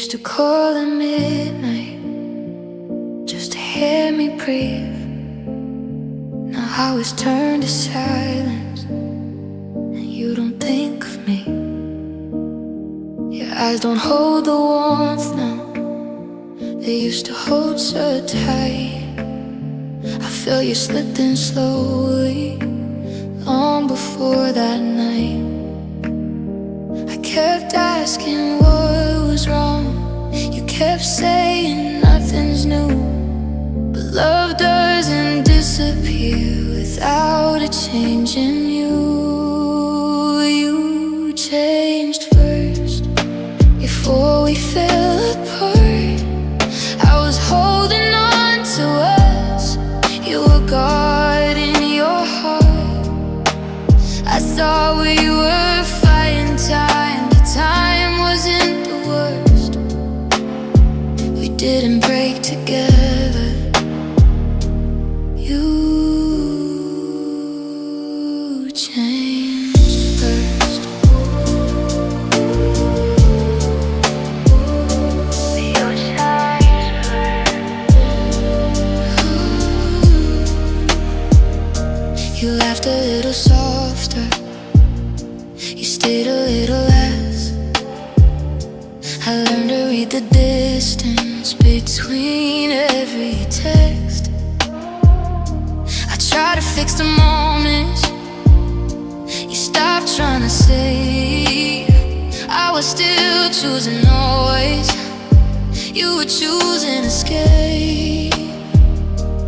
used to call at midnight just to hear me breathe. Now how it's turned to silence, and you don't think of me. Your eyes don't hold the warmth now they used to hold so tight. I feel you slipping slowly long before that night. I kept asking what was wrong. You kept saying nothing's new, but love doesn't disappear without a change in you. You changed first before we fell apart. I was holding on to us, you were guarding your heart. I saw where you were fighting time. The time wasn't the worst. We didn't break together. You changed first. You laughed a little softer, you stayed a little less. I learned to read the distance between every text. I tried to fix the moments you stopped trying to say. I was still choosing noise, you were choosing escape.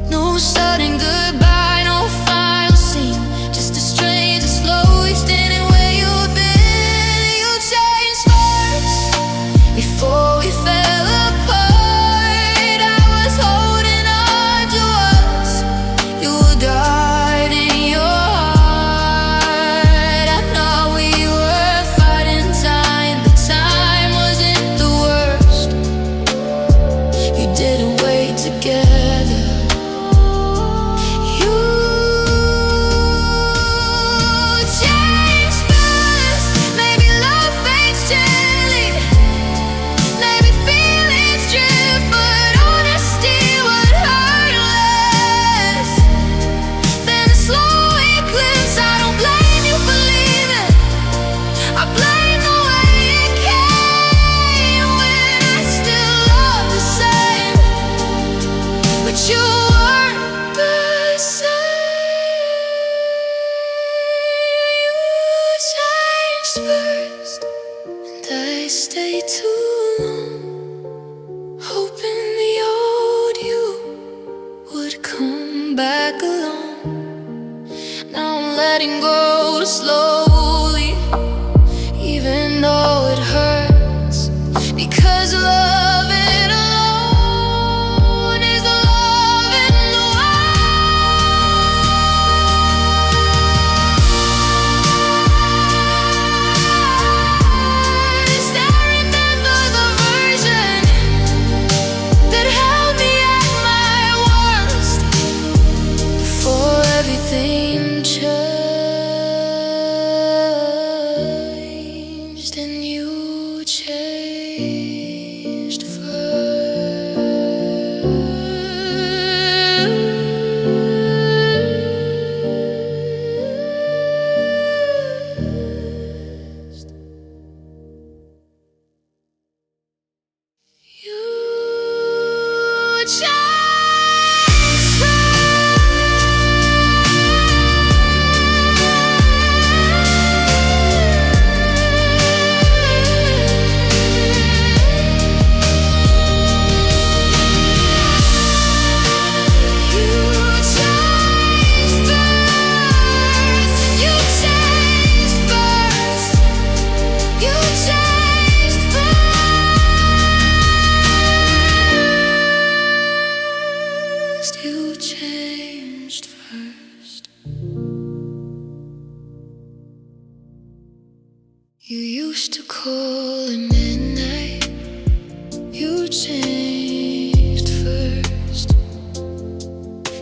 No sudden goodbye, no final scene, just a stranger slowly standing where you've been. You changed first before we fell apart. I was holding on to us, you were guarding your heart. I know we were fighting time. The time wasn't the worst. You didn't wait together. You changed first. Maybe love fades gently, maybe feelings drift, but honesty would hurt less than a slow eclipse. I don't blame you for leaving, I blame the way it came. When I still love the same, but you weren't the same. You changed first, and I stayed too long, hoping the old you would come back along. Now I'm letting go slowly, even though it hurts, because love it alone is the love in the worst. I remember the version that held me at my worst, before everything changed, and you changed first. You changed You changed first. You used to call at midnight. You changed first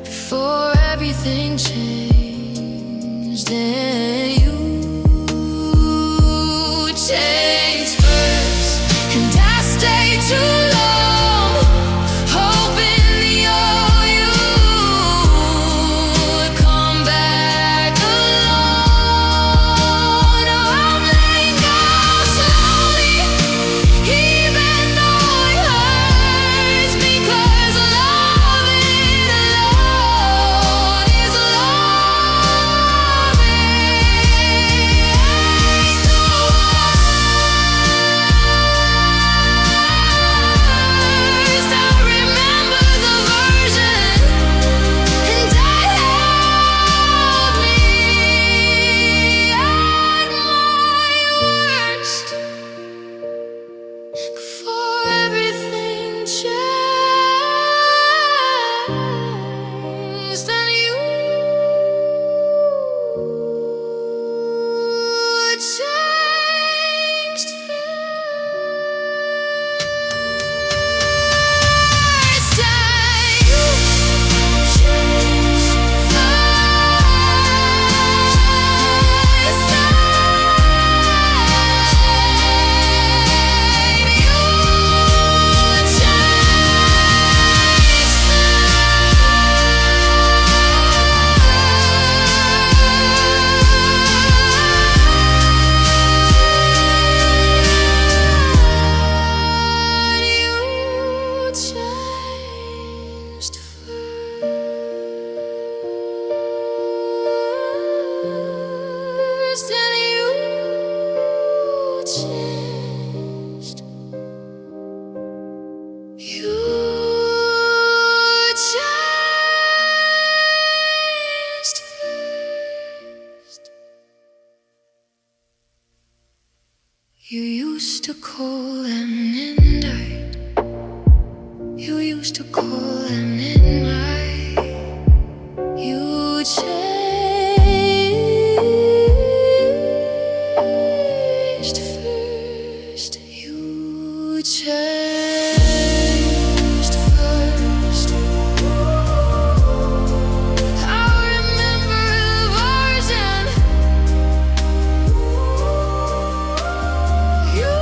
before everything changed, and you changed first, and I stayed You changed first. You used to call at midnight. You used to call at midnight. You changed first. You changed first. I remember the version. You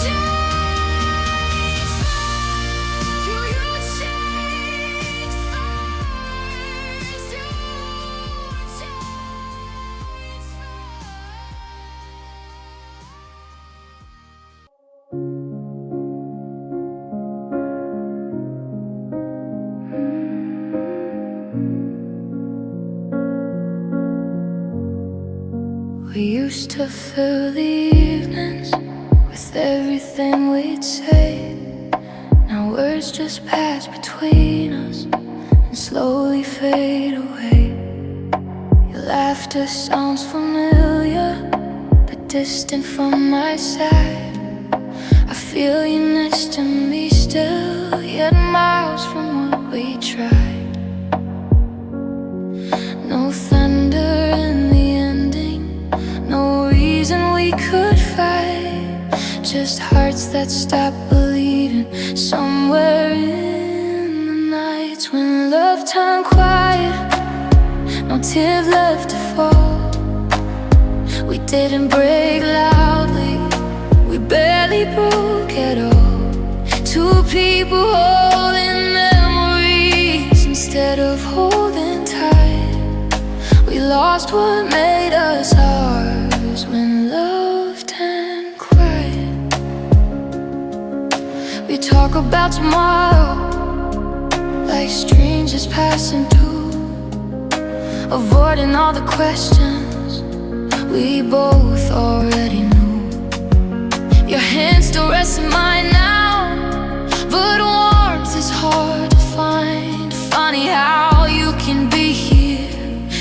changed first. You changed first. You changed We used to fill the evenings with everything we'd say. Now words just pass between us and slowly fade away. Your laughter sounds familiar, but distant from my side. I feel you next to me still, yet miles from what we tried. No thunder in the ending, no reason we could fight. Just hearts that stop believing somewhere in the nights when love turned quiet. No tears left to fall. We didn't break loudly, we barely broke at all. Two people holding memories instead of holding tight. We lost what made us ours when love turned quiet. We talk about tomorrow like strangers passing through, avoiding all the questions we both already knew. Your hand still rests in mine now, but warmth is hard to find. Funny how you can be here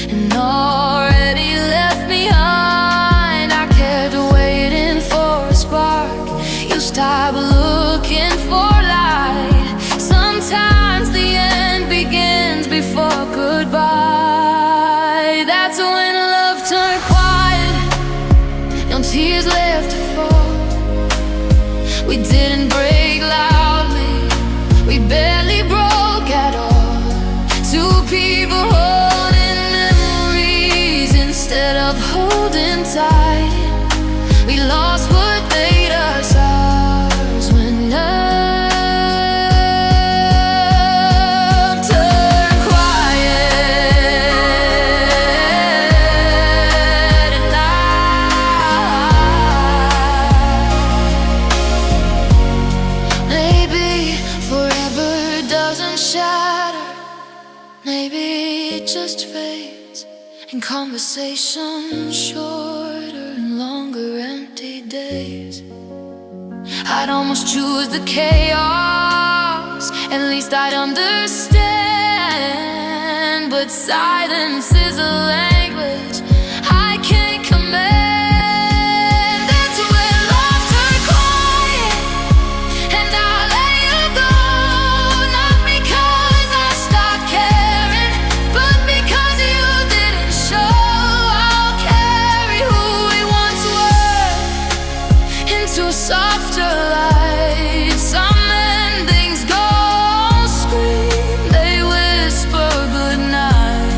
and already left behind. I kept waiting for a spark, you stopped looking for light. Sometimes the end begins before goodbye. That's when love turned quiet, no tears left to fall. We didn't break loudly, we barely broke at all. Two people holding memories instead of holding tight. We lost what made us ours when love turned quiet. And maybe forever doesn't shatter, maybe it just fades in conversation, shorter and longer empty days. I'd almost choose the chaos, at least I'd understand. But silence is a language I can't command. That's when love turned quiet, and I let you go. Not because I stopped caring, but because you didn't show. I'll carry who we once were into softer light. Some endings go scream, they whisper goodnight.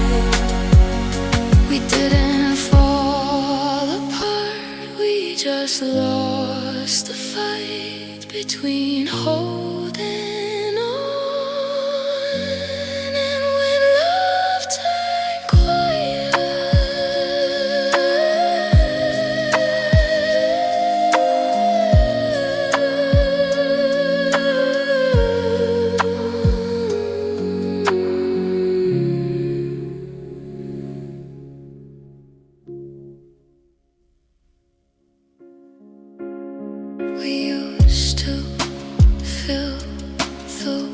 We didn't fall apart, we just lost the fight between holding on and when love turned quiet. We used to feel through.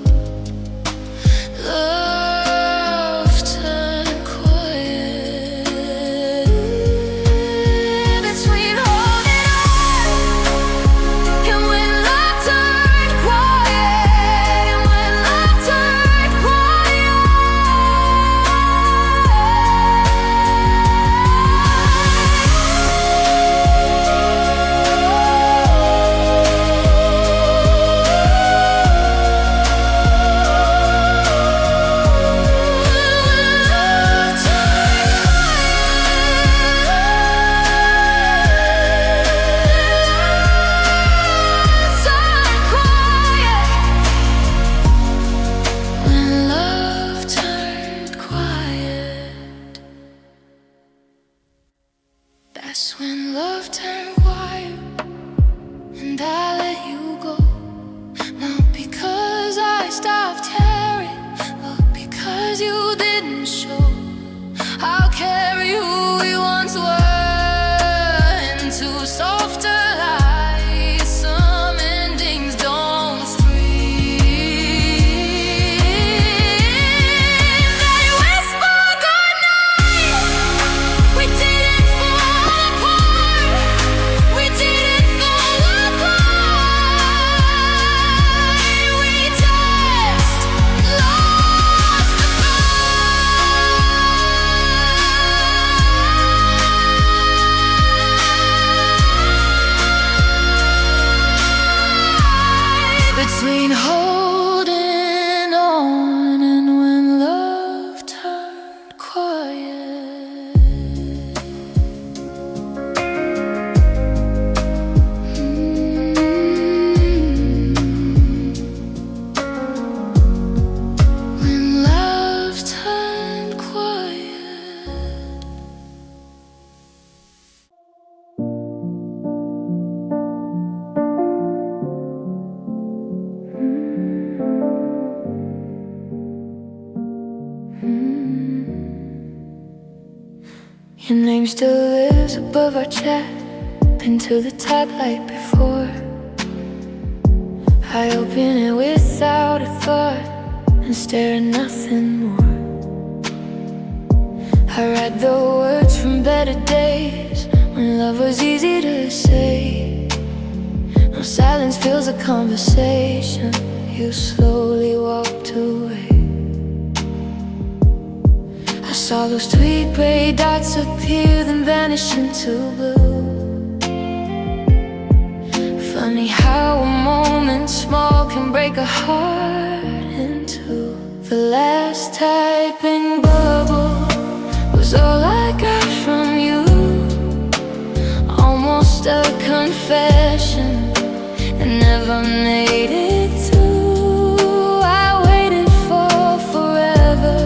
Love turned quiet between holding on and when love turned quiet, and when love turned quiet. That's when love turned quiet, and I let you go. Not because I stopped caring, but because you didn't show. I'll carry who we once were into softer lights. Some endings don't scream. They whisper goodnight. We didn't fall apart. We didn't fall apart. We just lost the fight between holding on and when love turned quiet. When love turned quiet. Your name still lives above our chat. Been to the top like before. I open it without a thought and stare at nothing more. I write the words from better days when love was easy to say. No silence fills a conversation. You slowly walked away. I saw those sweet gray dots appear, then vanish into blue. Funny how a moment small can break a heart in two. The last typing bubble was all I got from you. Almost a confession that never made it through. I waited for forever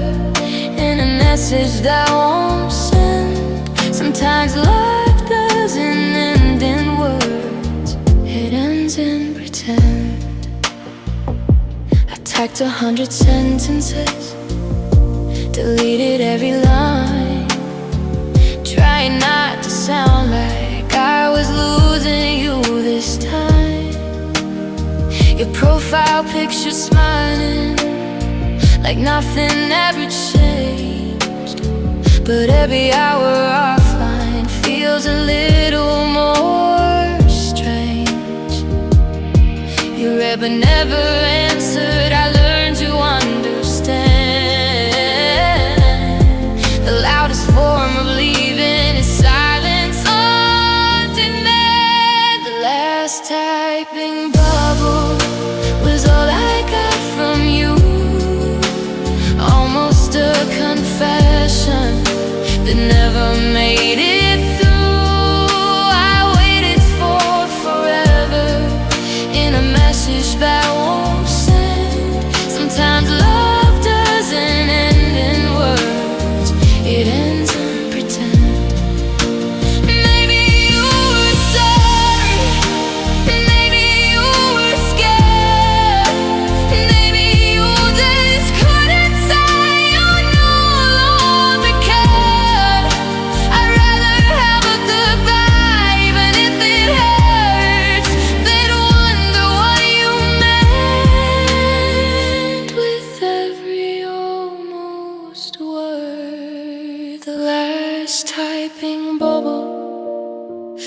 in a message that won't send. Sometimes life doesn't end in words, it ends in pretend. I typed 100 sentences, deleted every line, trying not to sound like I was losing you this time. Your profile picture smiling like nothing ever changed, but every hour offline feels a little more strange. You read but never answered. I learned to understand. The loudest form of leaving is silence on demand. The last typing bubble was all I got from you. Almost a confession that never made it through. I waited for forever in a message that won't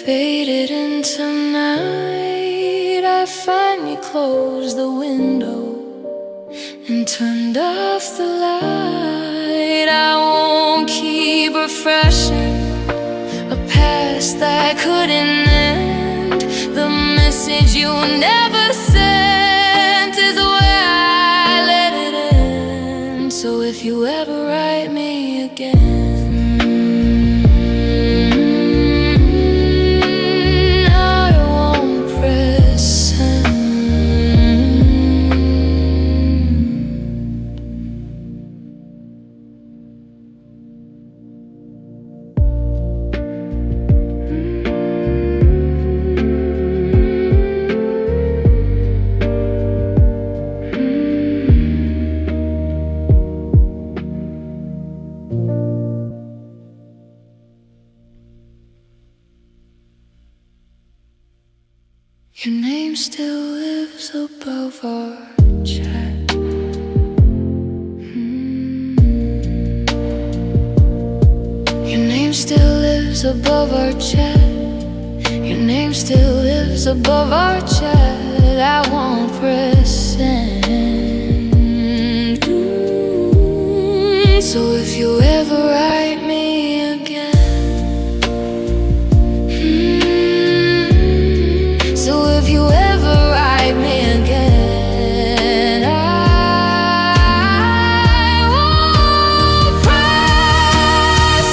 faded into night, I finally closed the window and turned off the light. I won't keep refreshing a past that couldn't end. The message you never sent is where I let it end. So if you ever write me again, your name still lives above our chat. Your name still lives above our chat. Your name still lives above our chat. I won't press send. So if you ever write me again, if you ever write me again, I won't press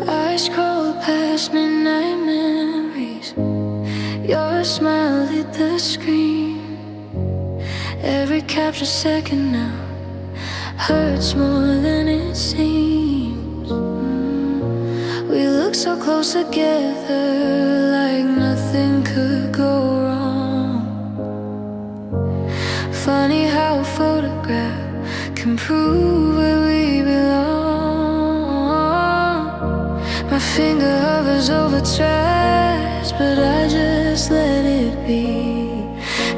I scroll past midnight memories. Your smile lit the screen. Every captured second now hurts more than it seems. We look so close together, like nothing could go wrong. Funny how a photograph can prove where we belong. My finger hovers over trash, but I just let it be.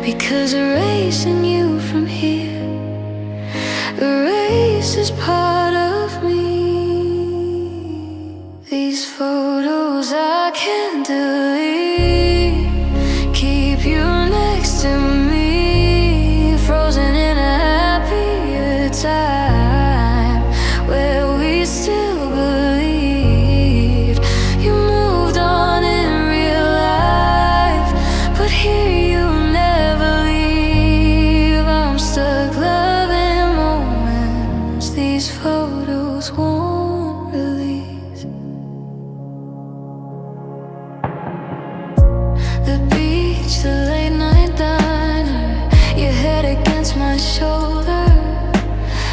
Because erasing you from here erases part of me. These photos I can't delete keep you next to me, frozen in a happier time where we still believed. You moved on in real life, but here you never leave. I'm stuck loving moments these photos won't release. The beach, the late night diner, your head against my shoulder.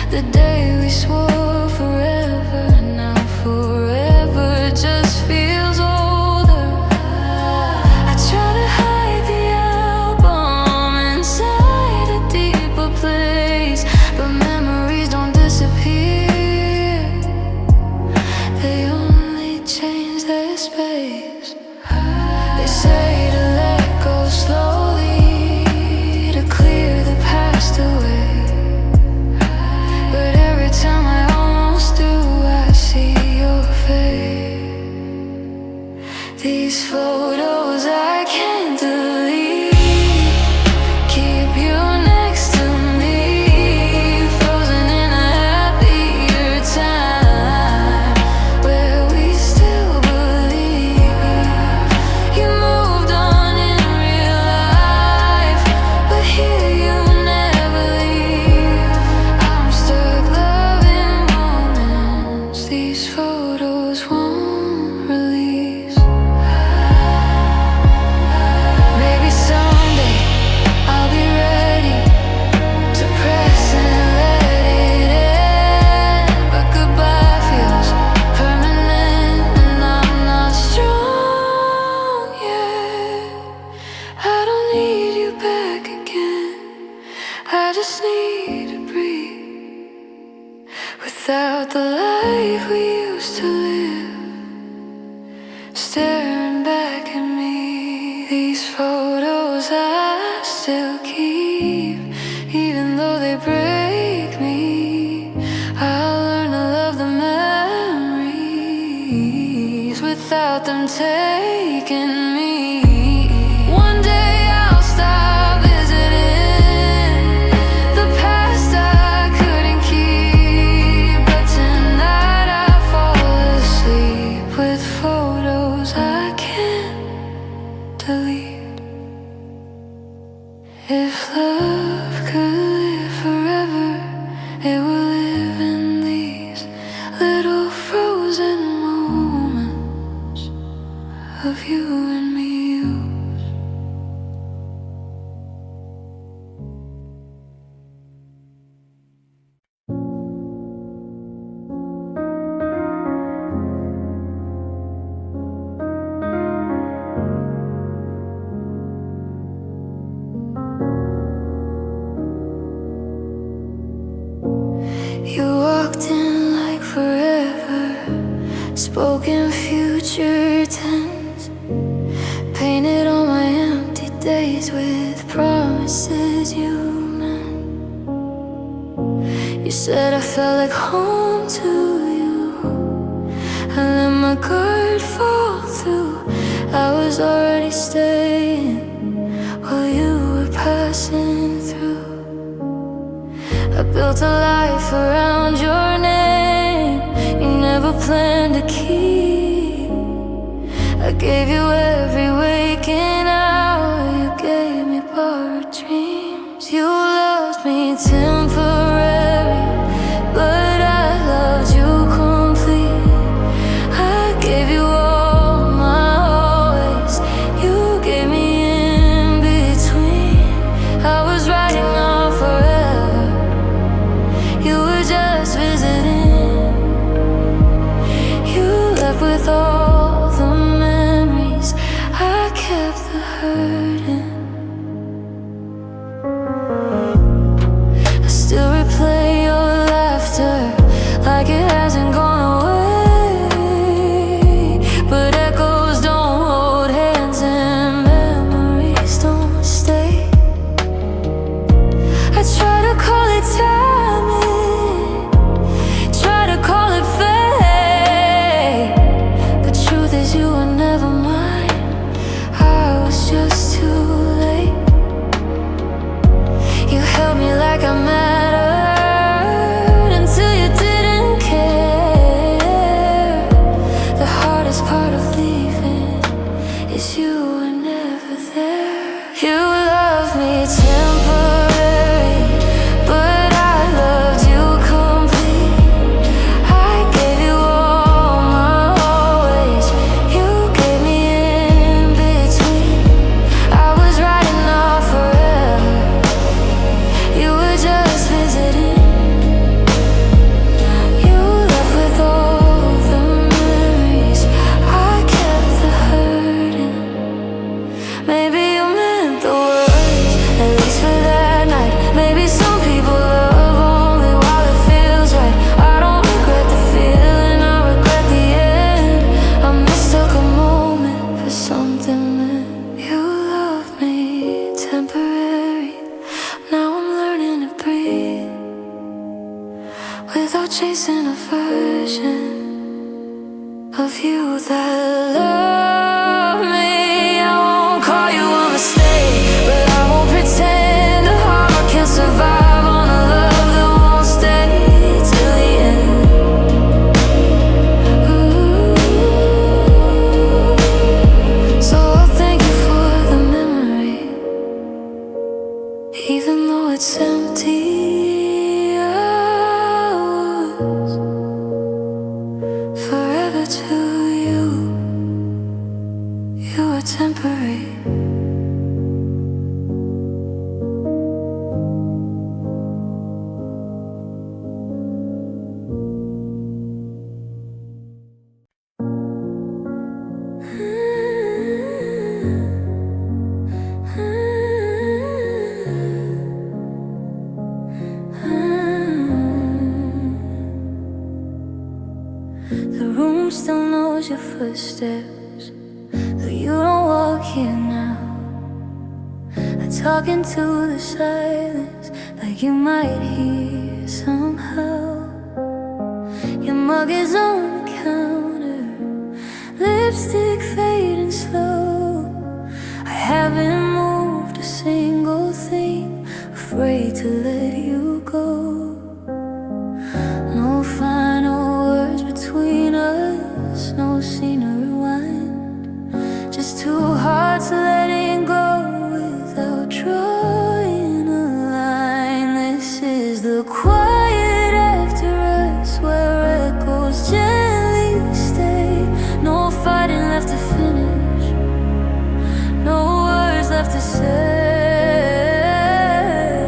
The day we swore forever, now forever just feels older. I try to hide the album inside a deeper place, but memories don't disappear, they only change their space. They say to let go slowly, to clear the past away, but just need to breathe. Without the life we used to live, staring back at me, these photos I still keep. Even though they break me, I'll learn to love the memories without them taking me. One day I'll stop visiting the past I couldn't keep, but tonight I fall asleep with photos I can't delete. If love could live forever, it would live in these little frozen moments of you and me. You walked in like forever, spoke in future tense, painted on my empty days with promises you meant. You said I felt like home to you, I let my guard fall through. I was already staying while you were passing through. I built a life around your name you never planned to keep. I gave you every waking hour, you gave me borrowed dreams. You loved me temporary, but I loved you complete. I gave you all my always, you gave me in between. I was writing off forever, you were just visiting. You left with all the memories, I kept the hurting. I still replay your laughter like it hasn't gone away, but echoes don't hold hands and memories don't stay. I try to call it timing, try to call it fate. The truth is you were never mine, I was just too late. You held me like I mattered until you didn't care. The hardest part of leaving is you were never there. You loved me temporary, but I loved you complete. I gave you all my always, you gave me in between. I was writing off forever, you were just visiting. You left with all the memories, I kept the hurting. Maybe you meant the worst, at least for that night. Maybe some people love only while it feels right. I don't regret the feeling, I regret the end. I mistook a moment for something meant. You loved me temporary, now I'm learning to breathe without chasing a version of you that love me. I won't call you a mistake, but I won't pretend a heart can survive on a love that won't stay till the end. Ooh. So I'll thank you for the memory, even though it's empty. I was forever to you, you were temporary. footsteps, though you don't walk here now. I talk into the silence like you might hear somehow. Your mug is on the counter, lipstick fading slow. I haven't moved a single thing, afraid to let you go. No final words between us, no scene to rewind, just two hearts letting go without drawing a line. This is the quiet after us, where echoes gently stay. No fighting left to finish, no words left to say.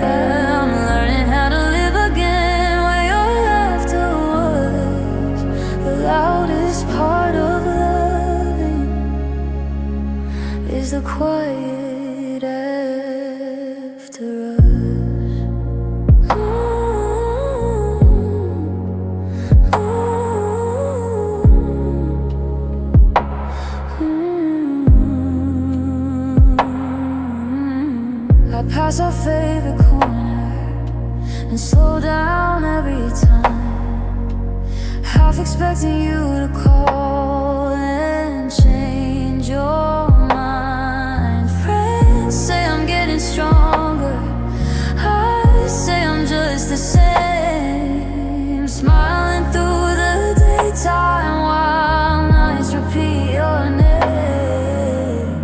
I'm learning how to live again where your laughter was the loudest part of loving. Is the quiet after us. I pass our favorite corner and slow down every time, half expecting you to call and change your mind. Friends say I'm getting stronger, I say I'm just the same, smiling through the daytime while nights repeat your name.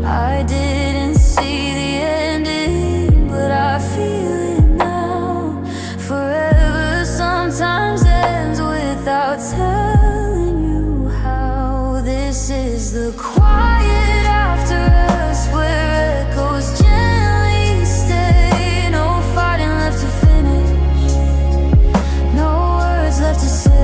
I didn't see the ending, but I feel it now. Forever sometimes ends without telling you how. This is the quiet after us, where echoes gently stay. No fighting left to finish, no words left to say.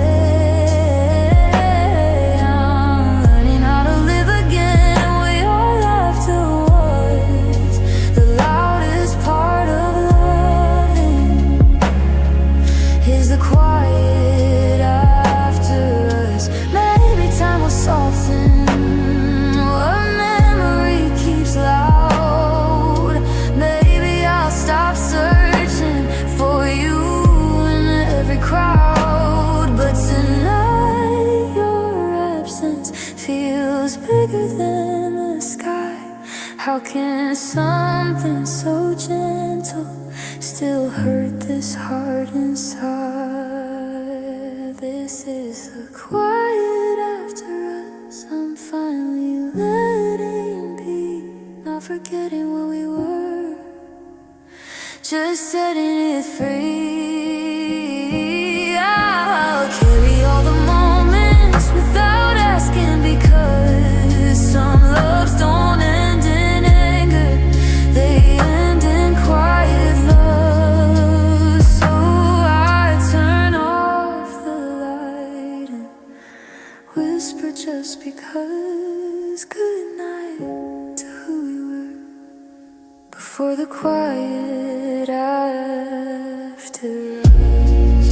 I'm learning how to live again where your laughter was the loudest part of loving. Is the quiet after us. Maybe time will soften what memory keeps loud. Maybe I'll stop searching for you in every crowd. But tonight your absence feels bigger than the sky. How can something so gentle still hurt this heart inside? This is the quiet after us. I'm finally letting be, not forgetting what we were, just setting it free. I'll carry all the moments without asking, because some loves don't end in anger, they end in quiet love. So I turn off the light and whisper just because. Good night to who we were before the quiet after us.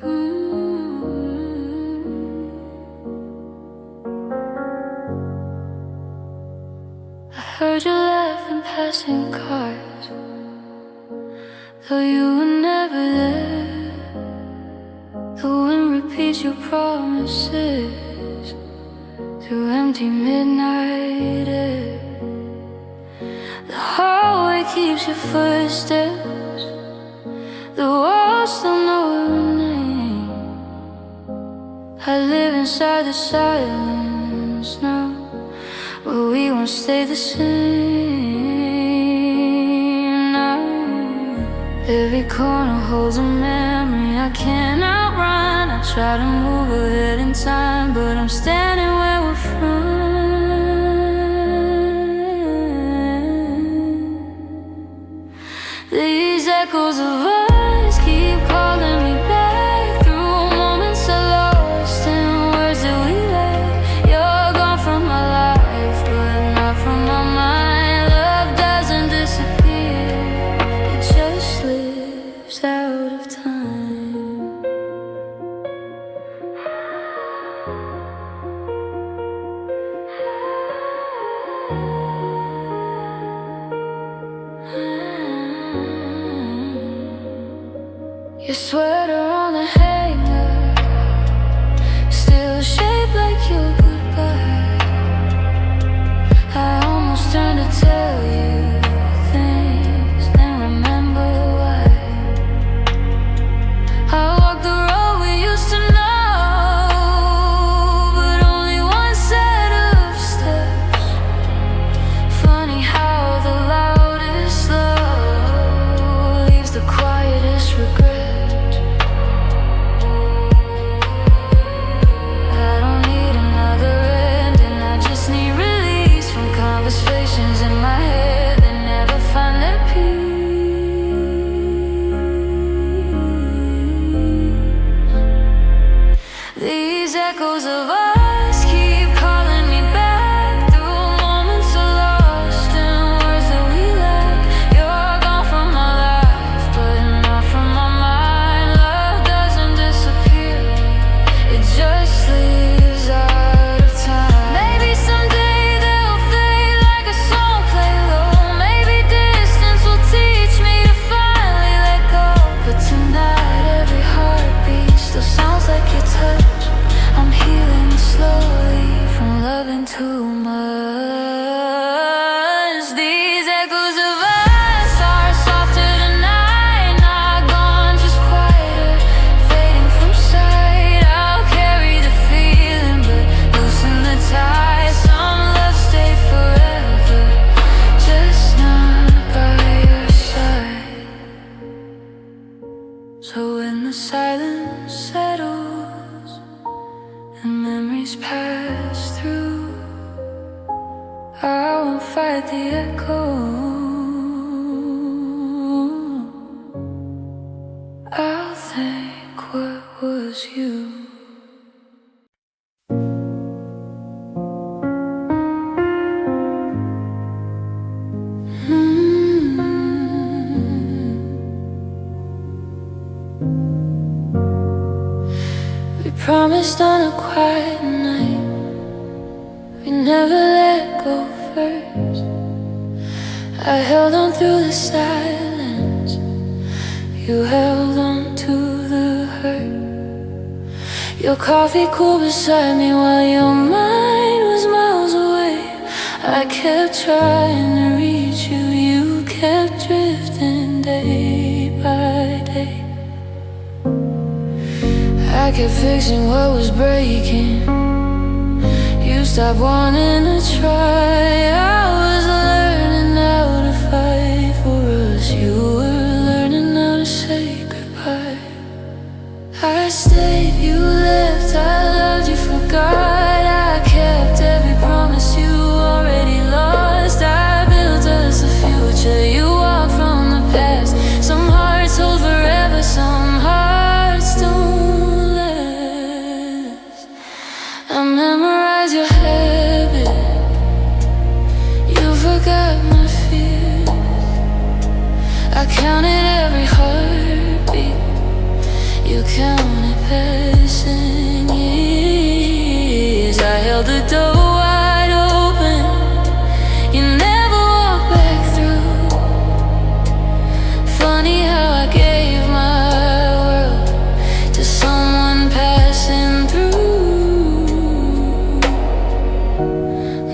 Ooh, I heard you laughing passing cars, though you were never there. The wind repeats your promises through empty midnight air. The hallway keeps your footsteps, the walls still know your name. I live inside the silence now, but we won't stay the same now. Every corner holds a memory I can't outrun. I try to move ahead in time, but I'm standing where we're from. These These echoes of us keep calling me back through moments of lost and words that we lack. You're gone from my life, but not from my mind. Love doesn't disappear, it just leaves out of time. Maybe someday they'll fade like a song play low. Maybe distance will teach me to finally let go. But tonight every heartbeat still sounds like your touch. I'm healing slowly from loving too much. These echoes of us are softer tonight, not gone, just quieter, fading from sight. I'll carry the feeling, but loosen the tie. Some love stay forever, just not by your side. So when the silence settles and memories pass through, I won't fight the echo. I'll think, what was you? We promised on a quiet night we never let go first. I held on through the silence, you held on to the hurt. Your coffee cool beside me while your mind was miles away. I kept trying to reach you, you kept drifting day by day. I kept fixing what was breaking, you stopped wanting to try. I was learning how to fight for us, you were learning how to say goodbye. I stayed, you left, I loved you, forgot. I kept every promise you already lost. I built us a future, you walked from the past. Some hearts hold forever, some hearts don't last. I memorized your habit, you forgot my fears. I counted every heartbeat, you counted passing years. I held the door wide open, you never walked back through. Funny how I gave my world to someone passing through.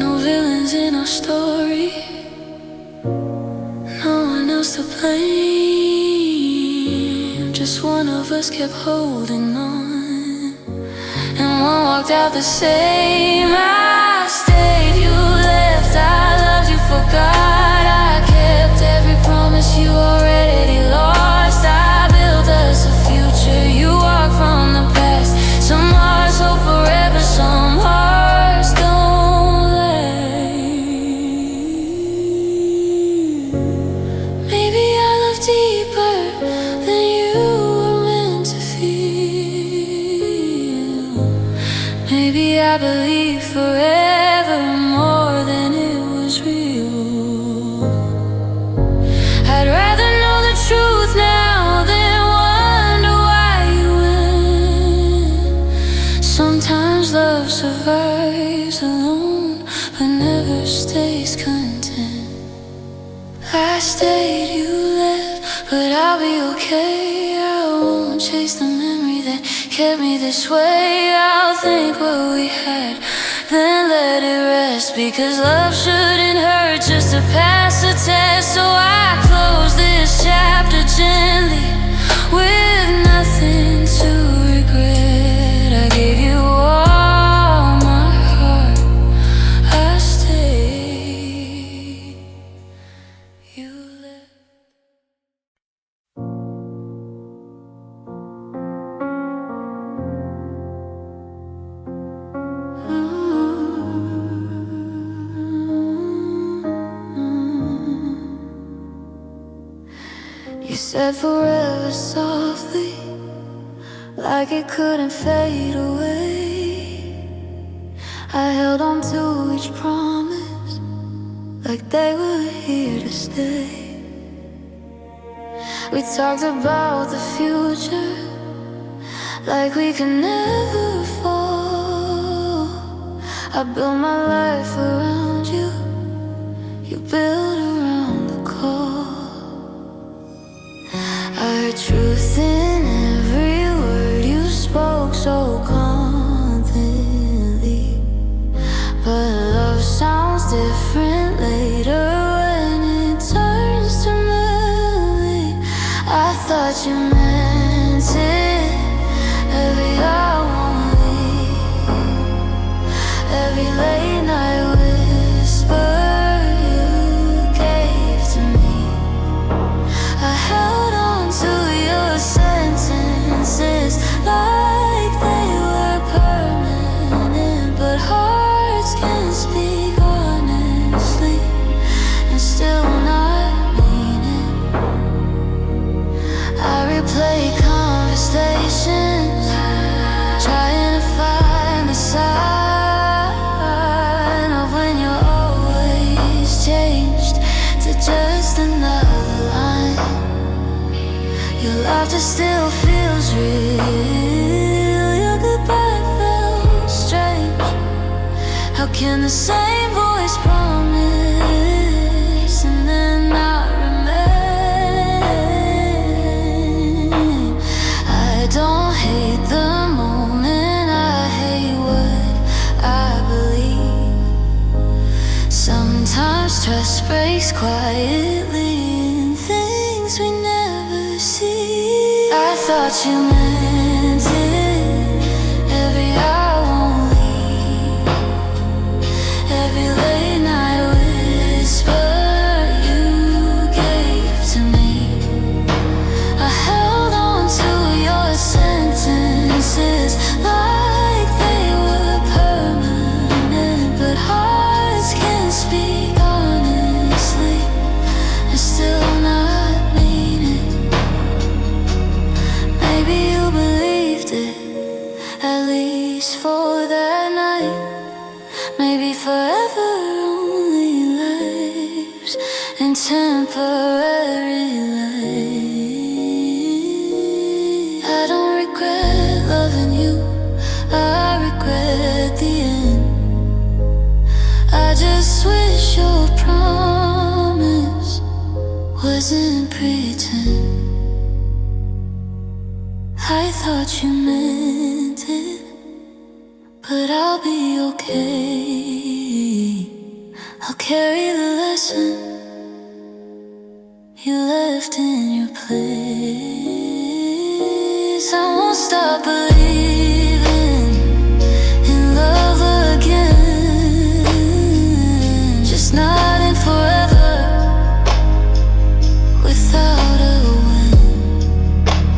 No villains in our story, no one else to blame. Just one of us kept holding on, and one walked out the same. I stayed, you left, I loved you, forgot. I kept every promise you already lost. I built us a future, you walked from the past. Some hearts hold forever, some hearts don't last. Maybe I love deeper than you were meant to feel. Maybe I believe forever more than it was real. I'd rather know the truth now than wonder why you went. Sometimes love survives alone, but never stays content. I stayed, you left, but I'll be okay. I won't chase the memory that kept me this way. I'll think what we had, then let it rest. Because love shouldn't hurt just to pass the test. So I close this chapter gently, with nothing to regret. I gave you all my heart, I stayed, you left. You said forever softly, like it couldn't fade away. I held on to each promise like they were here to stay. We talked about the future like we could never fall. I built my life around you, you built around the call. I heard truth in every word you spoke so confidently, but love sounds different later when it turns to melody. I thought you meant it, every hour won't leave, every late night whisper you gave to me. I held on to your sentences like they were permanent, but hearts can speak honestly and still not mean it. I replay conversations, trying to find the sign of when you're always changed to just another line. Your laughter still feels real, your goodbye felt strange. How can the same voice promise and then not remain? I don't hate the moment, I hate what I believe. Sometimes trust breaks quietly in things we never see. I thought you meant it, every hour won't leave, every late night whisper you gave to me. I held on to your sentences like they were permanent, but hearts can speak honestly and still not mean it. Maybe you believed it, at least for that night. Maybe forever only lives in temporary light. I don't regret loving you, I regret the end. I just wish your promise wasn't pretend. I thought you meant it, but I'll be okay. I'll carry the lesson you left in your place. I won't stop believing in love again, just not in forever without a win.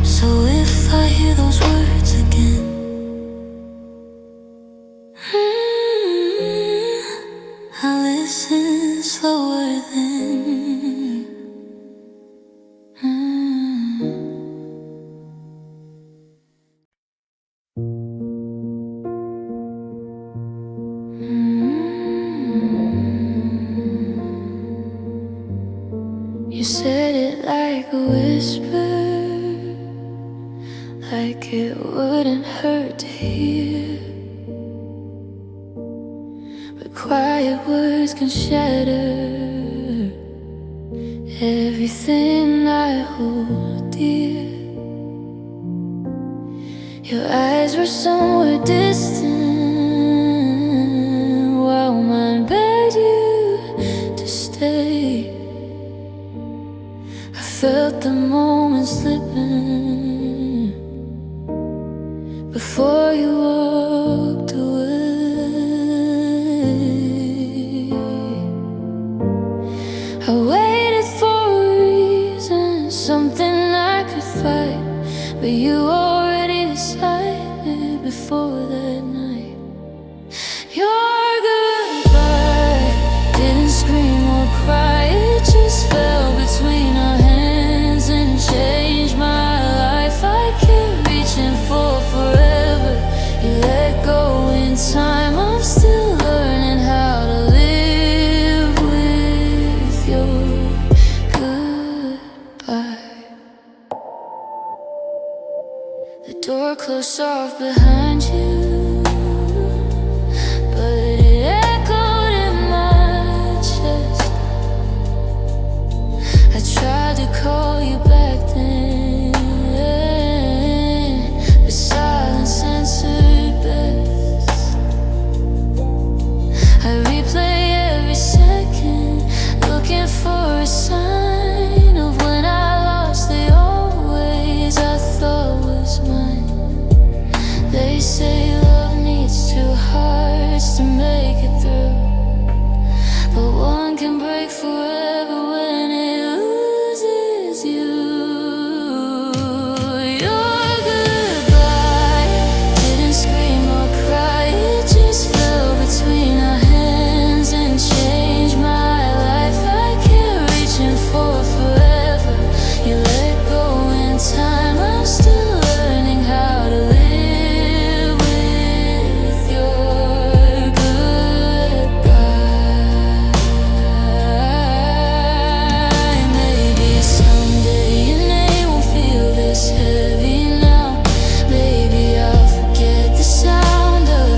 So if I hear those words again, I listen slower then. You said it like a whisper, like it wouldn't hurt to hear, but quiet words can shatter everything I hold dear. Your eyes were somewhere distant, while mine begged you to stay. I felt the moment slipping before you walked away. I waited for a reason, something I could fight, but you already decided before that night. Your goodbye didn't scream or cry, it just fell between our hands and changed my life. I kept reaching for forever, you let go in time, I'm still soft behind you, but it echoed in my chest. I tried to call you back then, but silence answered best. I replay every second, looking for a sign of when I lost the old ways I thought was mine. They say love needs two hearts to make it through, but one can break forever when it loses you. Your goodbye didn't scream or cry, it just fell between our hands and changed my life. I kept reaching for forever, you let go in time. I'm still learning how to live with your goodbye. Maybe someday your name won't feel this heavy now. Maybe I'll forget the sound of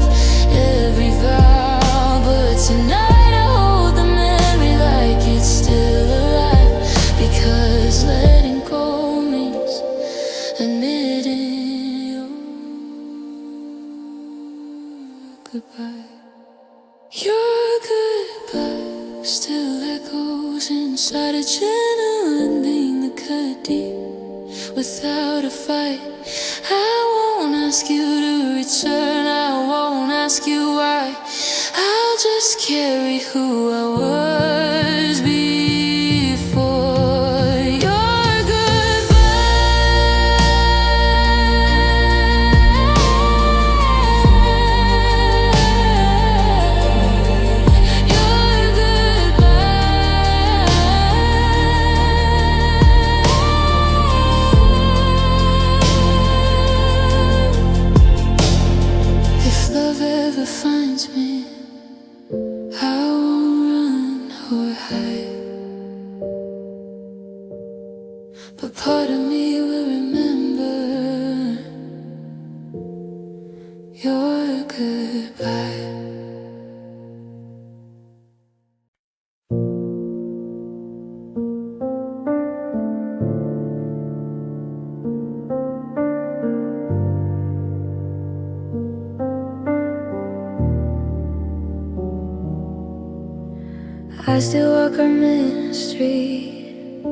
every vow, but tonight I hold the memory like it's still alive, because letting go means admitting your goodbye. Your goodbye still echoes inside a gentle ending that cut deep without a fight. I won't ask you to return, I won't ask you why. I'll just carry who I was before your goodbye. Your goodbye. If love ever finds me, I won't run or hide, but part of me will remember your goodbye. I still walk our main street,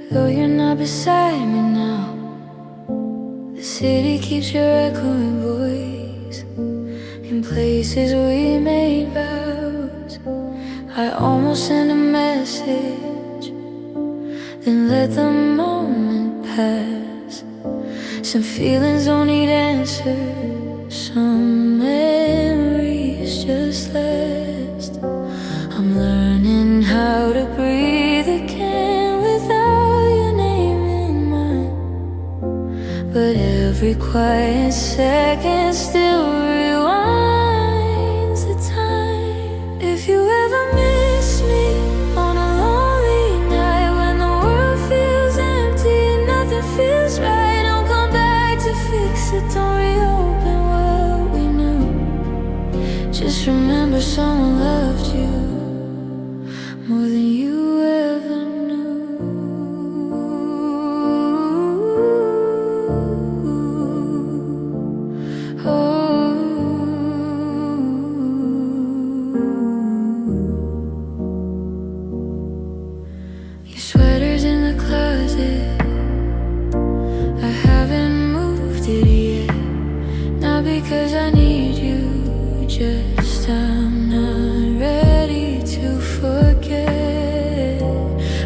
though you're not beside me now. The city keeps your echoing voice in places we made vows. I almost sent a message, then let the moment pass. Some feelings don't need answers, some memories just last. I'm learning how to breathe again without your name in mind, but every quiet second still rewinds the time. If you ever miss me on a lonely night, when the world feels empty and nothing feels right, don't come back to fix it, don't reopen what we knew. Just remember someone loved you more than you ever knew. Oh, your sweater's in the closet, I haven't moved it yet. Not because I need you, just I'm not ready to forget.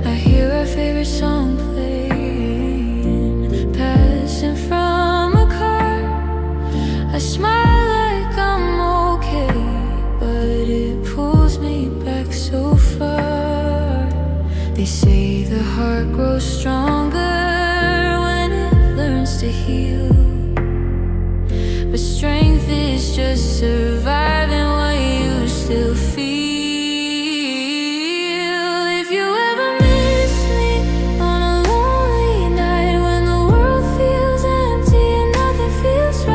I hear our favorite song playing, passing from a car. I smile like I'm okay, but it pulls me back so far. They say the heart grows stronger when it learns to heal, but strength is just surviving what you still feel. If you ever miss me on a lonely night, when the world feels empty and nothing feels right,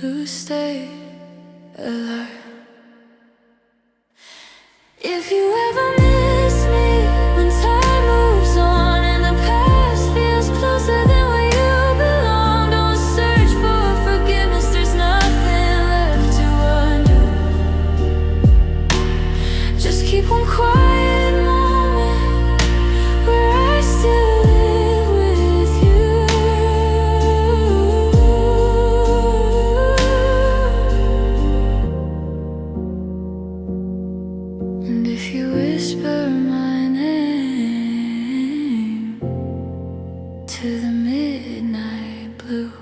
to stay alive. If you ever miss me when time moves on and the past feels closer than where you belong, don't search for forgiveness, there's nothing left to undo. Just keep one quiet moment where I still live with you. And if you whisper my name to the midnight blue,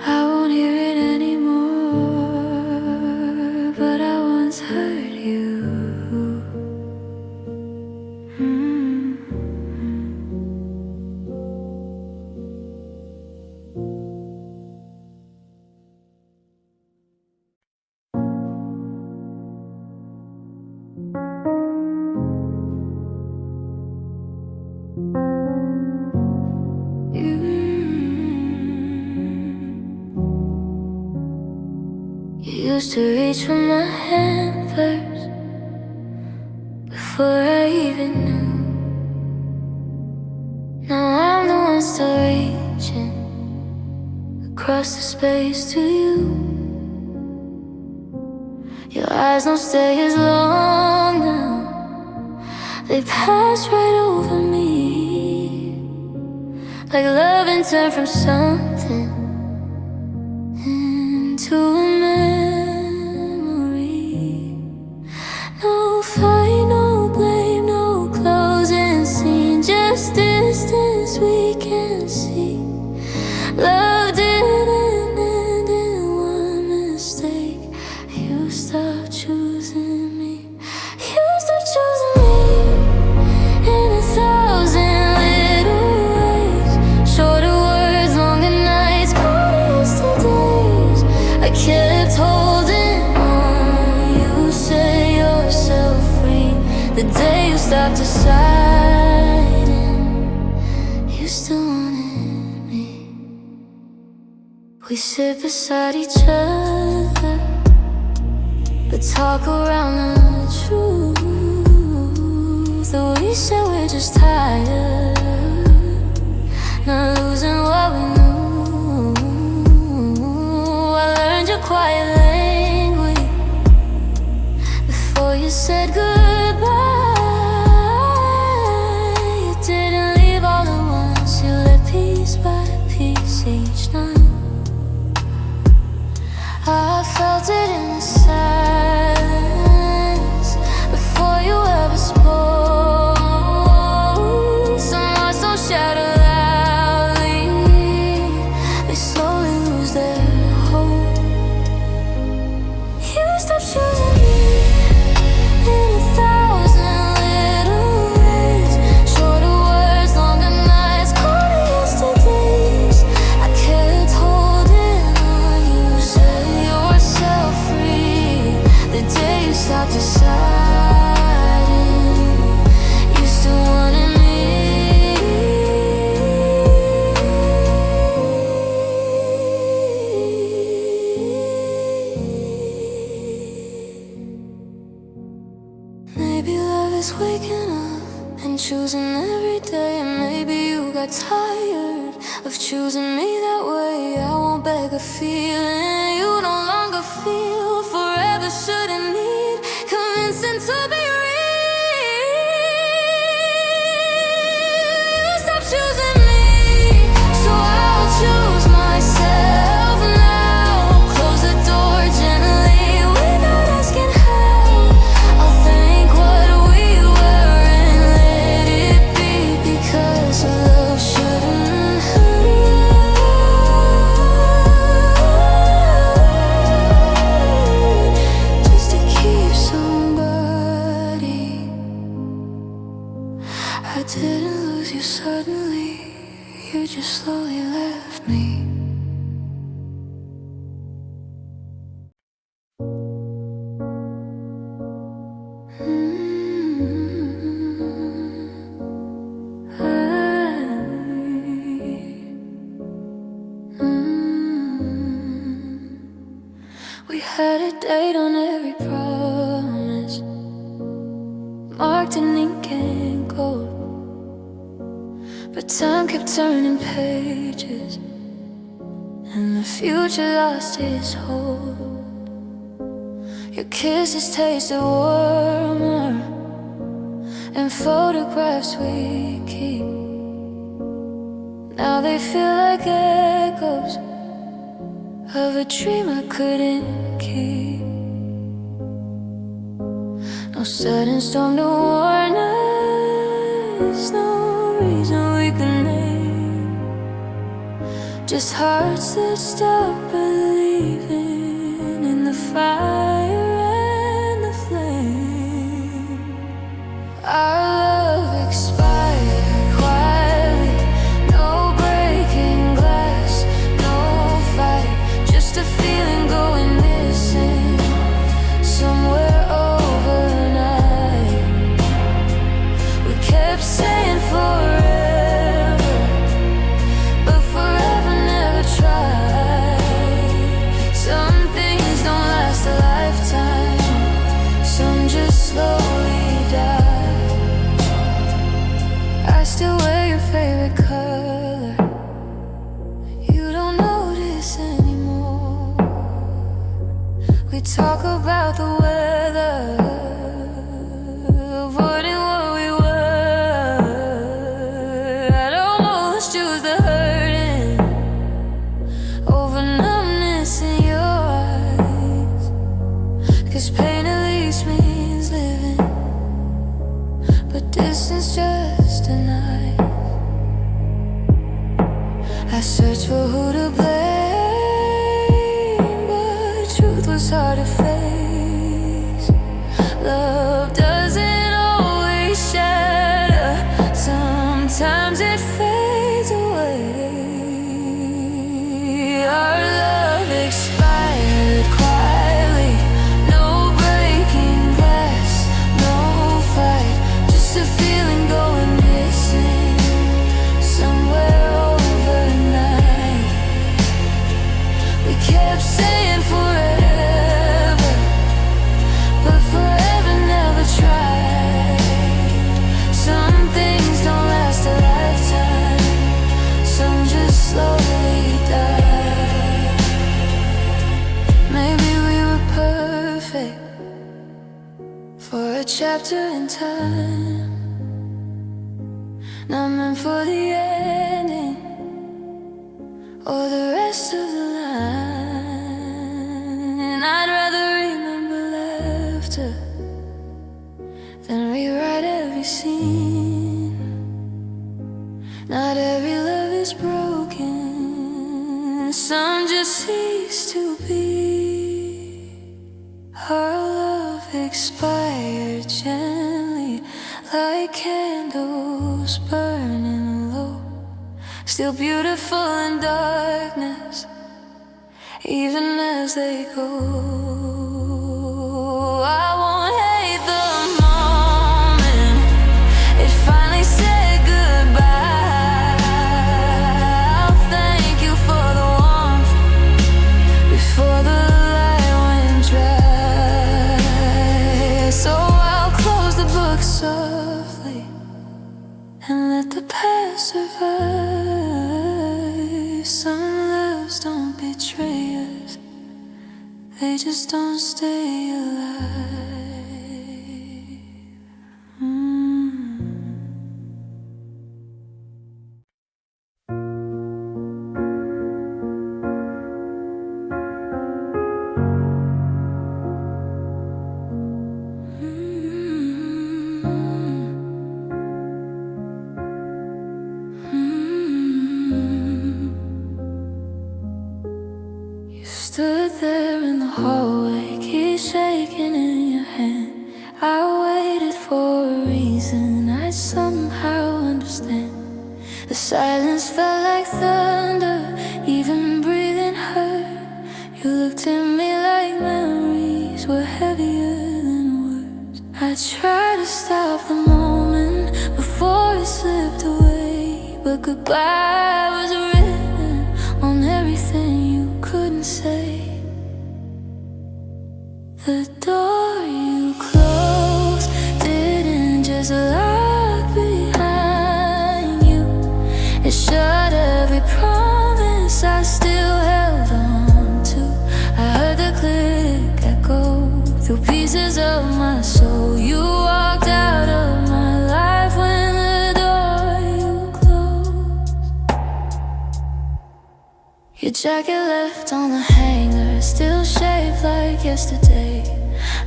I won't hear it anymore, but I once heard you. You used to reach for my hand first, before I even knew. Now I'm the one still reaching across the space to you. Your eyes don't stay as long now, they pass right over me, like love and turn from something into a memory. No fight, no blame, no closing scene, just distance we can see. Love didn't end in one mistake. You stopped choosing me. You stopped choosing me in 1,000 little ways. Shorter words, longer nights, colder yesterdays. I kept holding on. You set yourself free the day you stopped deciding you still wanted me. We sit beside each other, but talk around the truth. Though we say we're just tired, not losing what we knew. I learned your quiet language before you said goodbye. You didn't leave all at once, you left piece by piece each night. I felt it in the silence before you ever spoke. Some hearts don't shatter loudly, they slowly lose their hope. You stopped choosing me in 1,000 little ways. Shorter words, longer nights, colder yesterdays. I kept holding on. You set yourself free the day you stopped deciding you still wanted me. Maybe love is waking up and choosing every day. And maybe you got tired of choosing me that way. I won't beg a feeling you no longer feel. Forever shouldn't need convincing to be real. You stop choosing me, so I'll choose myself now. Close the door gently without asking how. I'll thank what we were and let it be, because love shouldn't hurt just to keep somebody. I didn't lose you suddenly, you just slowly left me. had a date on every promise, marked in ink and gold. But time kept turning pages, and the future lost its hold. Your kisses tasted warmer in photographs we keep. Now they feel like echoes of a dream I couldn't keep. No sudden storm to warn us, no reason we could name, just hearts that stop believing in the fire and the flame. Our love expired quietly, no breaking glass, no fight, just a feeling going missing somewhere overnight. We kept saying forever, but forever never tried. Some things don't last a lifetime, some just slowly die. I still wear your favorite color, you don't notice anymore. We talk about the weather, avoiding what we were. I'd almost choose the hurting over numbness in your eyes, 'cause pain at least means living, but distance just denies. I searched for who to blame, but truth was hard to face. Love doesn't always shatter, sometimes it fades away. Our love expired quietly, no breaking glass, no fight, just a feeling going missing somewhere overnight. We kept saying forever, but forever never tried. Some things don't last a lifetime, some just slowly die. Maybe we were perfect for a chapter in time, not meant for the ending or the rest of the line. I'd rather remember laughter than rewrite every scene. Not every love is broken, some just cease to be. Our love expired gently, like candles burning low, still beautiful in darkness, even as they go. I won't hate the moment it finally said goodbye. I'll thank you for the warmth before the light went dry. So I'll close the book softly and let the past survive. Some loves don't betray us, they just don't stay alive. You stood there in the hallway, keys shaking in your hand. I waited for a reason I'd somehow understand. The silence felt like thunder, even breathing hurt. You looked at me like memories were heavier than words. I tried to stop the moment before it slipped away, but goodbye was written on everything you couldn't say. promise I still held on to. I heard the click echo through pieces of my soul. You walked out of my life when the door you closed. Your jacket left on the hanger, still shaped like yesterday.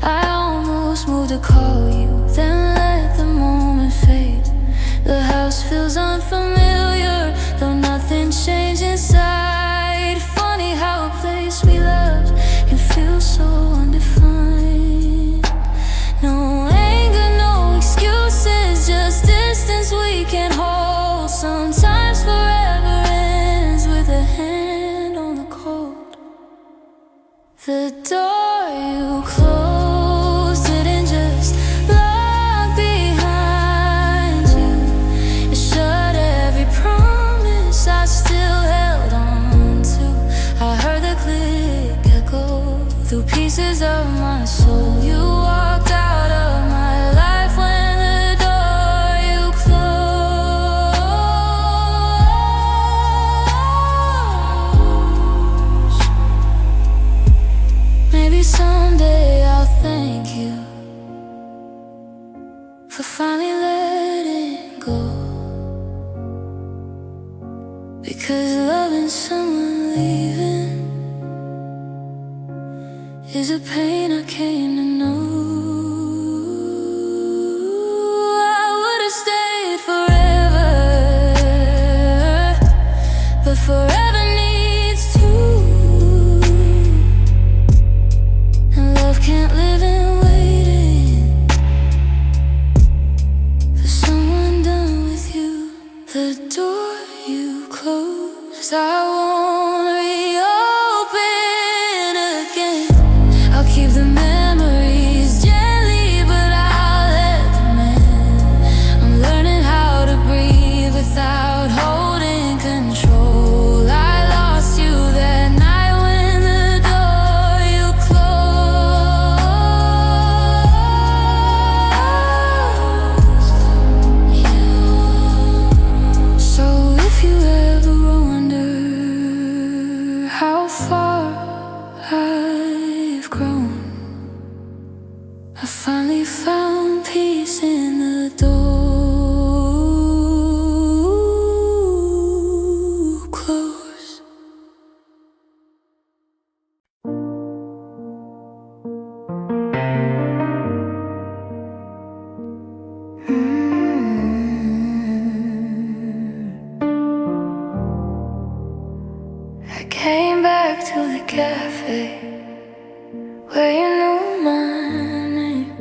I almost moved to call you, then let the moment fade. The house feels unfamiliar, though nothing changed inside. Funny how a place we loved can feel so undefined. No anger, no excuses, just distance we can hold. Sometimes forever ends with a hand on the cold. The door you closed didn't just lock behind you. It shut every promise I still held on to. I heard the click echo through pieces of my soul. You walked out of my life when the door you closed. Maybe someday I'll thank you for finally letting go, because loving someone leaving is a pain I came to know. I would've stayed forever, but forever needs two, and love can't live in waiting for someone done with you. The door you closed, I won't reopen again. I'll keep the memories gently, but I'll let them in. I'm learning how to breathe without holding control. I lost you that night when the door you closed. So if you ever wonder how far I've grown, I finally found peace in the door closed. I came back to the cafe where you knew my name.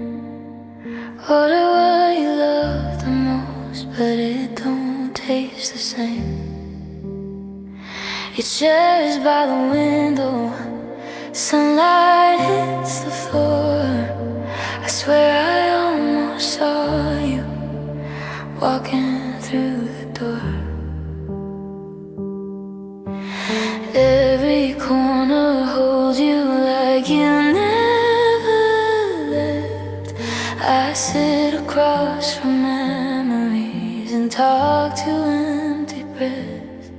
Order what you love the most, but it don't taste the same. Your chair is by the window, sunlight hits the floor. I swear I almost saw you walking through the door. Every corner holds you like you never left. I sit across from memories and talk to empty breath.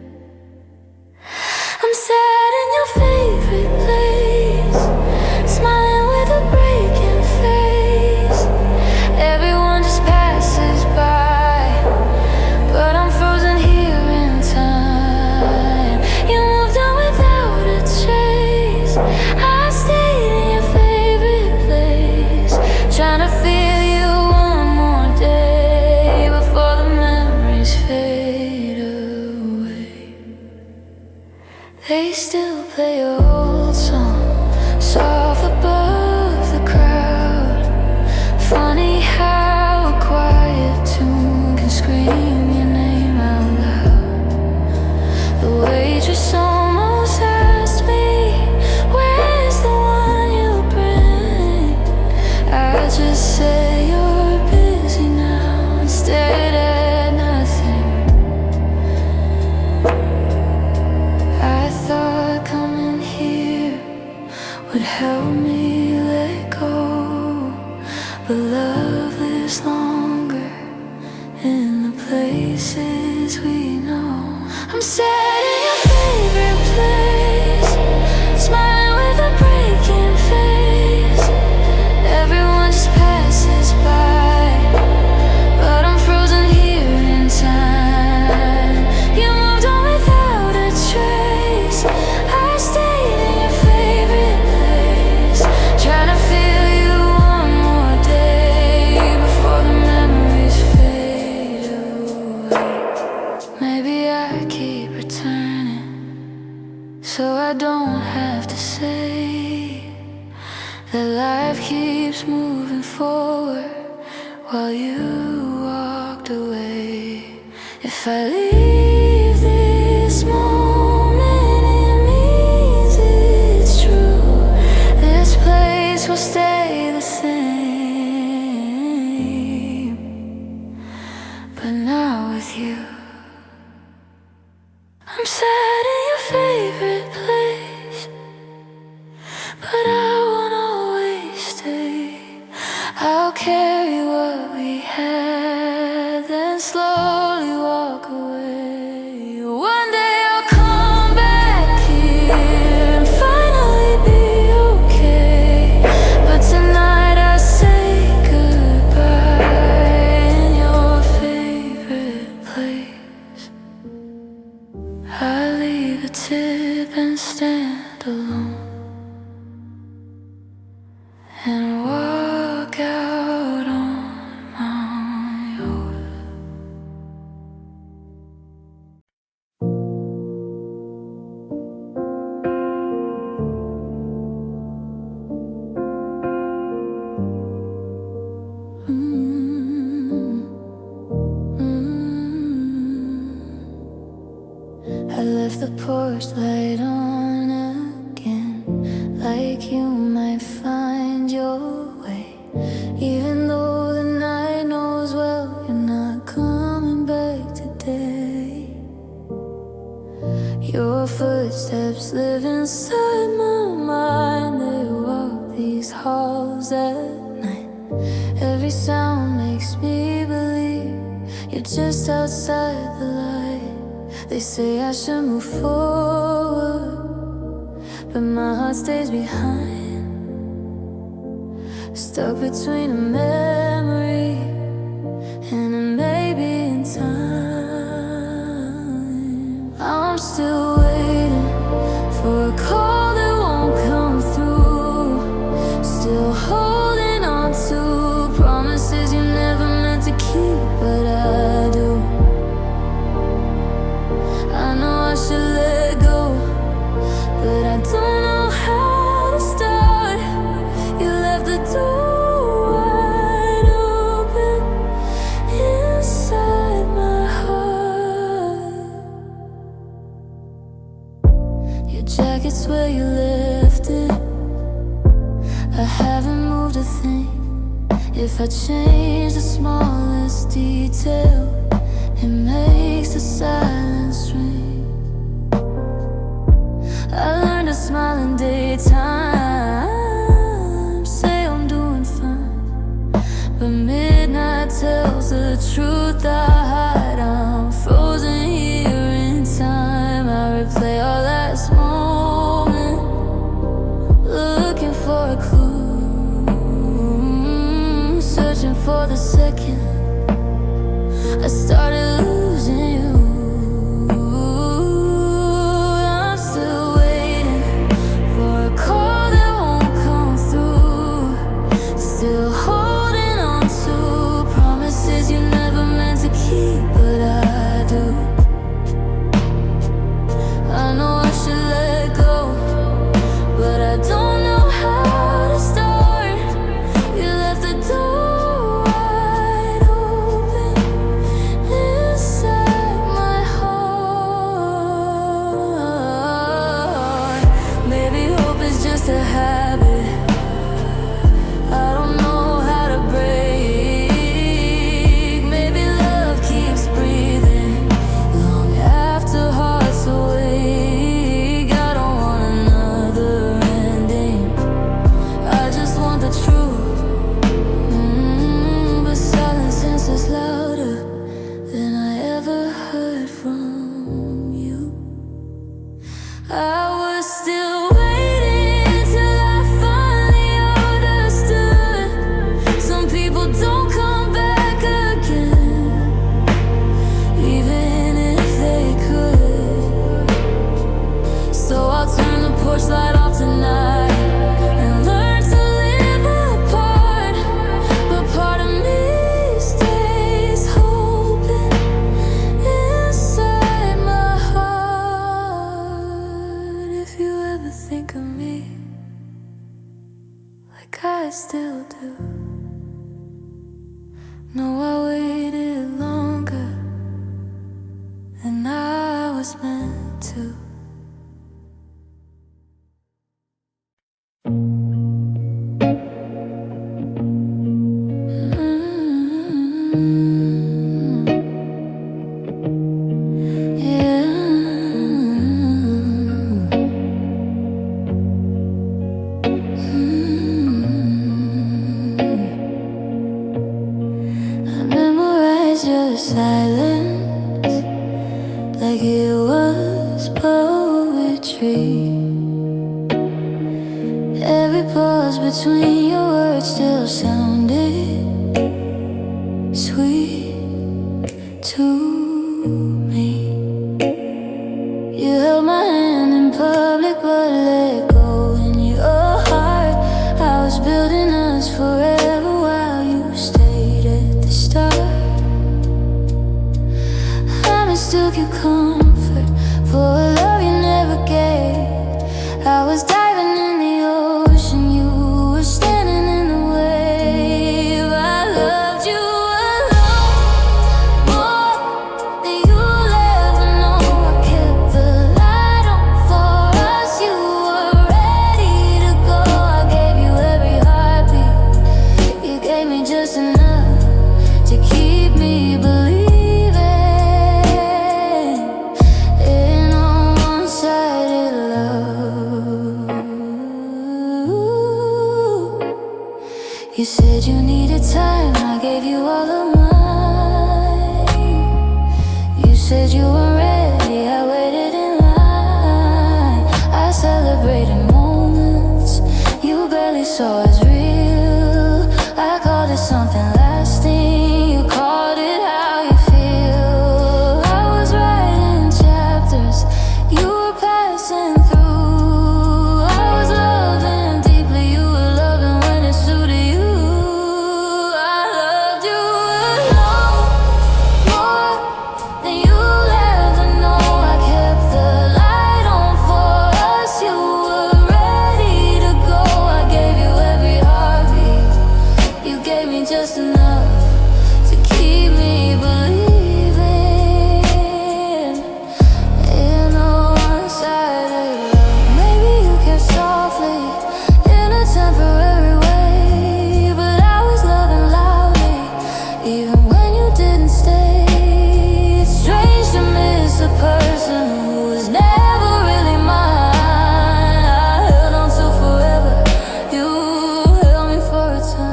I'm sat in your favorite place, smiling with a breaking face. Everyone just passes by, but I'm frozen here in time. You moved on without a trace. I stayed in your favorite place, trying to feel you one more day before the memories fade away. They still play your old song, soft above the crowd. Funny how a quiet tune can scream your name out loud. The waitress almost asked me, where's the one you bring? I just say you're busy now and stared at nothing. I thought coming here would help me let go, but love lives longer in the places we know. I'm sad. so I don't have to say that life keeps moving forward while you walked away. If I leave this moment, it means it's true. This place will stay the same, but not with you. I'm sat in your favorite place, but I won't always stay. I'll carry what we had, then slowly walk away. One day I'll come back here and finally be okay, but tonight I say goodbye in your favorite place. I leave a tip and stand alone and walk out on my own. I left the porch light on again, like you might find your way, even though the night knows well you're not coming back today. Your footsteps live inside my mind, they walk these halls at night. Every sound makes me believe you're just outside the light. They say I should move forward, but my heart stays behind, stuck between a memory and a maybe in time. I'm still waiting for a call that won't come through, still holding on to promises you never meant to keep, but I do. I know I should let go, but I don't know how to start. You left the door wide open inside my heart. Your jacket's where you left it, I haven't moved a thing. If I change the smallest detail, it makes the silence ring. I learned to smile in daytime, say I'm doing fine, but midnight tells the truth I hide. I'm frozen here in time, I replay our last moment, looking for a clue, searching for the second I started losing you. I'm still waiting for a call that won't come through, still holding on to promises you never meant to keep, but I do. I know I should let go, but I don't know how to start. You left the door wide open inside my heart. Maybe hope is just a habit I don't know how to break. Maybe love keeps breathing long after hearts awake. I don't want another ending, I just want the truth. But silence is louder than I ever heard from you. I was still waiting till I I still do. No, I waited longer than I was meant to. Your silence like it was poetry. Every pause between your words still sounded sweet to me. You held my hand in public but let go in your heart. I was building us forever while you stayed at the start. Took your comfort for a love you never gave. I was diving in the ocean, you were standing in the wave. I loved you alone more than you'll ever know. I kept the light on for us. You were ready to go. I gave you every heartbeat. You gave me just enough to keep me believing. You said you needed time, I gave you all of mine. You said you were ready, I waited in line. I celebrated moments you barely saw as real. I called it something lasting, you called it how you feel. I was writing chapters you were passing through. I was loving deeply, you were loving when it suited you. Just enough to keep me believing in a one-sided love. Maybe you kept softly in a temporary way, but I was loving loudly even when you didn't stay. It's strange to miss a person who was never really mine. I held on to forever, you held me for a time.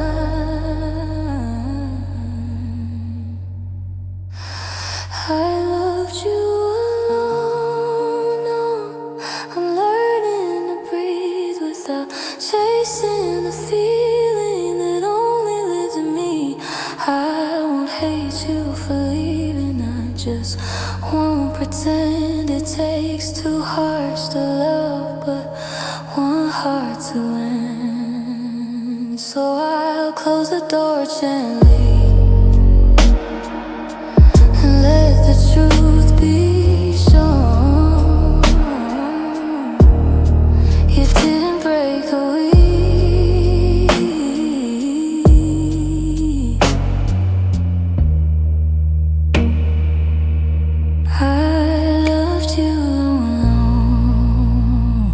I loved you alone. Now I'm learning to breathe without chasing the feeling that only lives in me. I won't hate you for leaving, I just won't pretend. It takes two hearts to love, but one heart to win. So I'll close the door gently. Let the truth be shown. You didn't break a week. I loved you alone.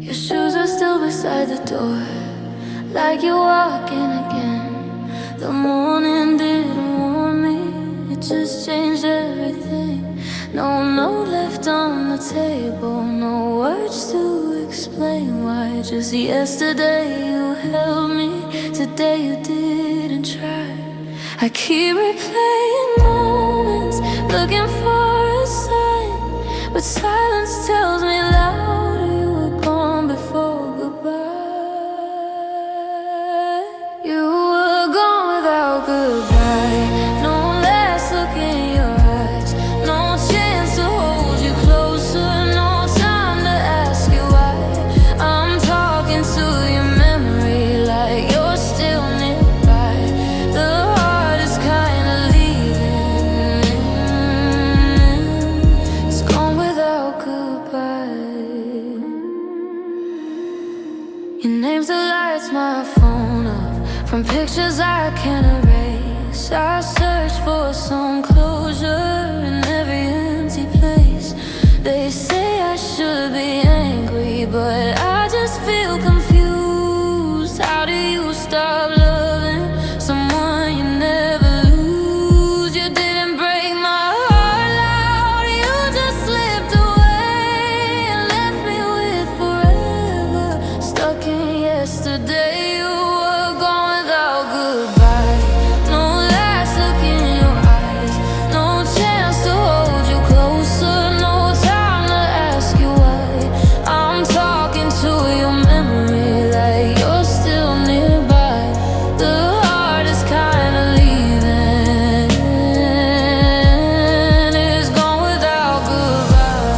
Your shoes are still beside the door, like you're walking again. The morning didn't warn me, it just changed everything. No note left on the table, no words to explain why. Just yesterday you held me, today you didn't try. I keep replaying moments, looking for a sign, but silence tells me louder. You were gone before goodbye. You were gone without goodbye. No last look in your eyes, no chance from pictures I can't erase. I search for some closure in every empty place. They say I should be angry, but I just feel confused. How do you stop loving someone you never lose? You didn't break my heart loud, you just slipped away and left me with forever stuck in yesterday. You were gone without goodbye. No last look in your eyes, no chance to hold you closer, no time to ask you why. I'm talking to your memory like you're still nearby. The heart is kinda leaving, it's gone without goodbye.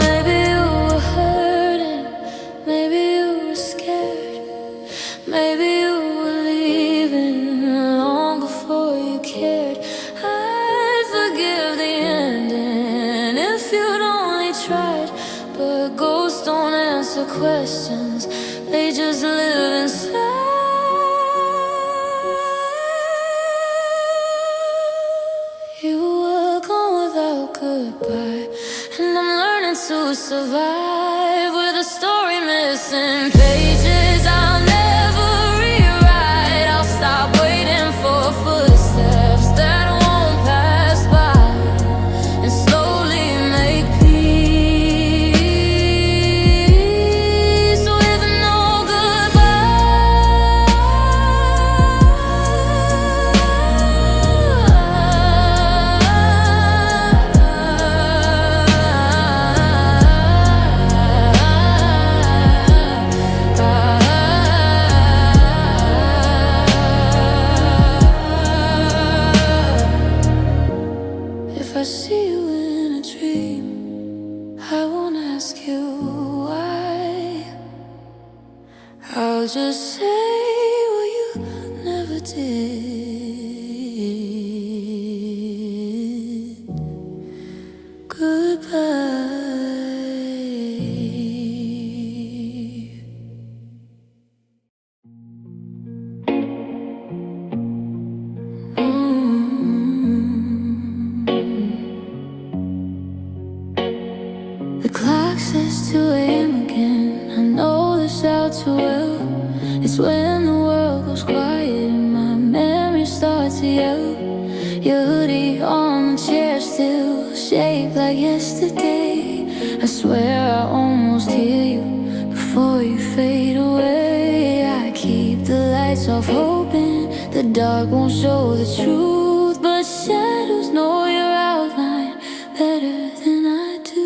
Maybe you were hurting, maybe you were scared, maybe you were leaving long before you cared. I'd forgive the ending if you'd only tried, but ghosts don't answer questions, they just live inside. You were gone without goodbye, and I'm learning to survive with a story missing pages I'll never rewrite. I'll stop waiting for footsteps that won't pass by and slowly make peace with no If I see you in a dream, I won't ask you why. I'll just say what you never did. Goodbye. The clock says 2 a.m. again. I know this all too well. It's when the world goes quiet and my memory starts to yell. Your hoodie on the chair still shaped like yesterday. I swear I almost hear you before you fade away. I keep the lights off, hoping the dark won't show the truth, but shadows know your outline better than I do.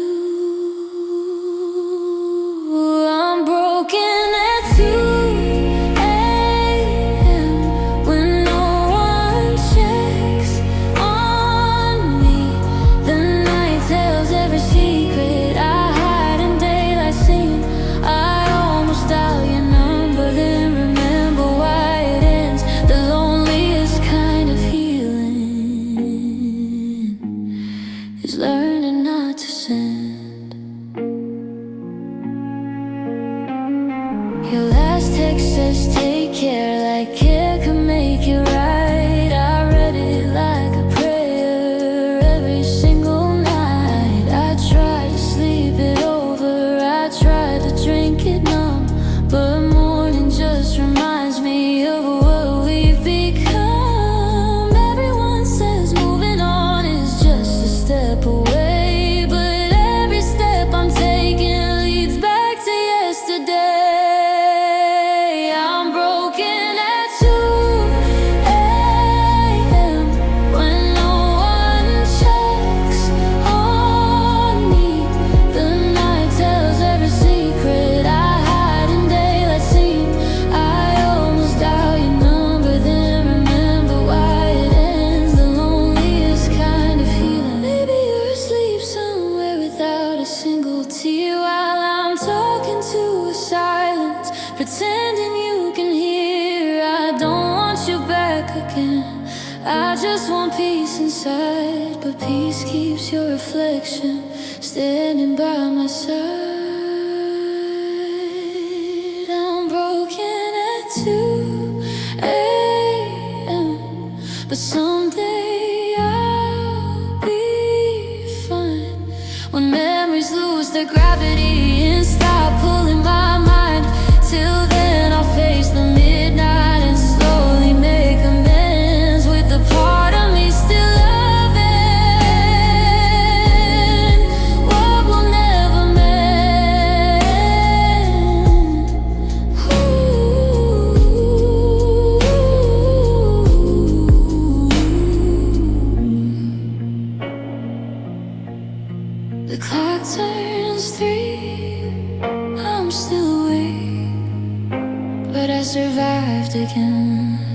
I'm broken at 2 a.m. when no one checks on me. The night tells every secret I hide in daylight scene. I almost dial your number, then remember why it ends. The loneliest kind of healing is learning not to send. Your last text says take care, like care could make it right. I read it like a prayer every single night. I tried to sleep it over, I tried to drink it numb, but morning just reminds me of what we've become. Everyone says moving on is just a step away, but every step I'm taking leads back to yesterday. I'm broken at 2 pretending you can hear. I don't want you back again. I just want peace inside, but peace keeps your reflection standing by my side. I'm broken at 2 a.m., but someday I'll be fine. When memories lose their gravity and stop pulling my mind, till then I'll face the midnight and slowly make amends with the part of me still loving what will never mend. The clock turns 3, I'm still awake, but I survived again.